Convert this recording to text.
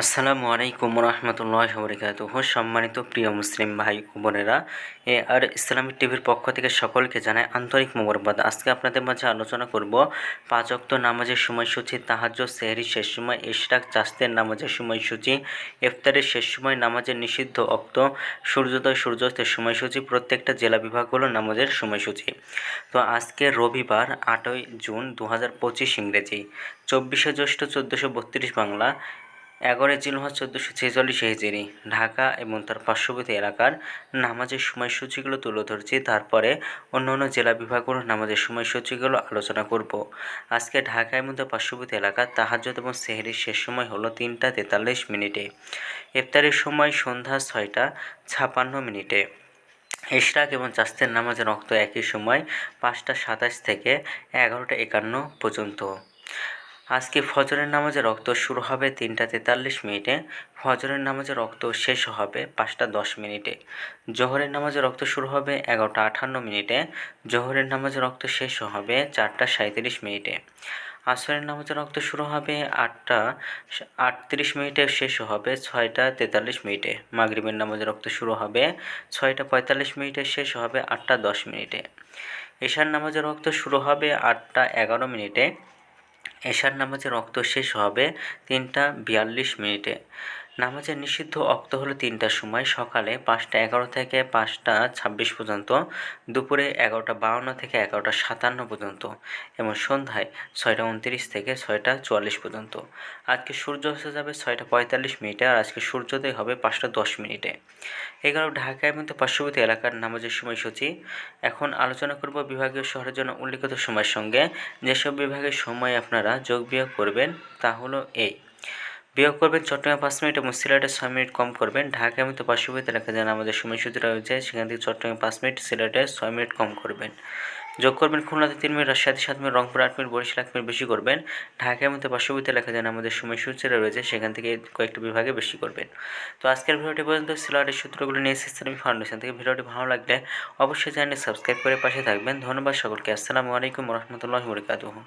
আসসালামু আলাইকুম রহমতুল্লাহ বরকাতুহু। সম্মানিত প্রিয় মুসলিম ভাই ও বোনেরা, আর ইসলামিক টিভির পক্ষ থেকে সকলকে জানাই আন্তরিক মোবারকবাদ। আজকে আপনাদের মাঝে আলোচনা করব 5 ওয়াক্ত নামাজের সময়সূচি, তাহাজ্জুদ, সেহরির শেষ সময়, ইশরাক, চাস্তের নামাজের সময়সূচি, ইফতারের শেষ সময়, নামাজের নিষিদ্ধ ওয়াক্ত, সূর্যোদয় সূর্যাস্তের সময়সূচি, প্রত্যেকটা জেলা বিভাগগুলোর নামাজের সময়সূচি। তো আজকে রবিবার 8ই জুন 2025 ইংরেজি, 24শে জ্যৈষ্ঠ 1432 বাংলা, 11 জিলহজ 1446 হিজরি। ঢাকা এবং তার পার্শ্ববর্তী এলাকার নামাজের সময়সূচিগুলো তুলে ধরছি, তারপরে অন্য অন্য জেলা বিভাগগুলোর নামাজের সময়সূচিগুলো আলোচনা করব। আজকে ঢাকা এবং তার পার্শ্ববর্তী এলাকার তাহাজ্জুদ এবং সেহরির শেষ সময় হলো 3টা 43 মিনিটে। ইফতারের সময় সন্ধ্যা 6টা 56 মিনিটে। ইশরাক এবং চাস্তের নামাজের ওয়াক্ত একই সময় 5টা 27 থেকে 11টা 51 পর্যন্ত। আজকে ফজরের নামাজের ওয়াক্ত শুরু হবে 3টা 43 মিনিটে। ফজরের নামাজের ওয়াক্ত শেষ হবে 5টা 10 মিনিটে। জোহরের নামাজের ওয়াক্ত শুরু হবে 11টা 58 মিনিটে। জোহরের নামাজের ওয়াক্ত শেষ হবে 4টা 37 মিনিটে। আসরের নামাজের ওয়াক্ত শুরু হবে 8টা 38 মিনিটে, শেষ হবে 6টা 43 মিনিটে। মাগরিবের নামাজের ওয়াক্ত শুরু হবে 6টা 45 মিনিটে, শেষ হবে 8টা 10 মিনিটে। এশার নামাজের ওয়াক্ত শুরু হবে 8টা 11 মিনিটে। এশার নামাজের ওয়াক্ত শেষ হবে 3টা 42 মিনিটে। নামাজের নিষিদ্ধ ওয়াক্ত হলো 3টার সময়, সকালে 5টা 11 থেকে 5টা 26 পর্যন্ত, দুপুরে 11টা 52 থেকে 11টা 57 পর্যন্ত এবং সন্ধ্যায় 6টা 29 থেকে 6টা 44 পর্যন্ত। আজকে সূর্য অস্ত যাবে 6টা 45 মিনিটে, আর আজকে সূর্যোদয় হবে 5টা 10 মিনিটে। এগুলো ঢাকা এবং পার্শ্ববর্তী এলাকার নামাজের সময়সূচি। এখন আলোচনা করব বিভাগীয় শহরের জন্য উল্লিখিত সময়ের সঙ্গে যেসব বিভাগের সময় আপনারা যোগ বিয়োগ করবেন, তা হলো এই: বিয়োগ করবেন চট্টগ্রামে 5 মিনিট এবং সিলেটে 6 মিনিট কম করবেন। ঢাকা এবং পার্শ্ববর্তী এলাকায় যেন আমাদের সময়সূচি রয়েছে, সেখান থেকে চট্টগ্রামে 5 মিনিট, সিলেটে 6 মিনিট কম করবেন। যোগ করবেন খুলনাতে 3 মিনিট, রাজশাহীতে 7 minute, Rangpur 8 minute, Barishal 1 minute বেশি করবেন। ঢাকা এবং পার্শ্ববর্তী এলাকায় যেন আমাদের সময়সূচিটা রয়েছে, সেখান থেকে কয়েকটি বিভাগে বেশি করবেন। তো আজকের ভিডিওটি পর্যন্ত ছিল। আর এই সূত্রগুলো নিয়ে ইসলামিক ফাউন্ডেশন থেকে। ভিডিওটি ভালো লাগলে অবশ্যই চ্যানেলটি সাবস্ক্রাইব করে পাশে থাকবেন। ধন্যবাদ সকলকে। আসসালামু আলাইকুম রহমতুল্লাহি ওয়া বারাকাতুহু।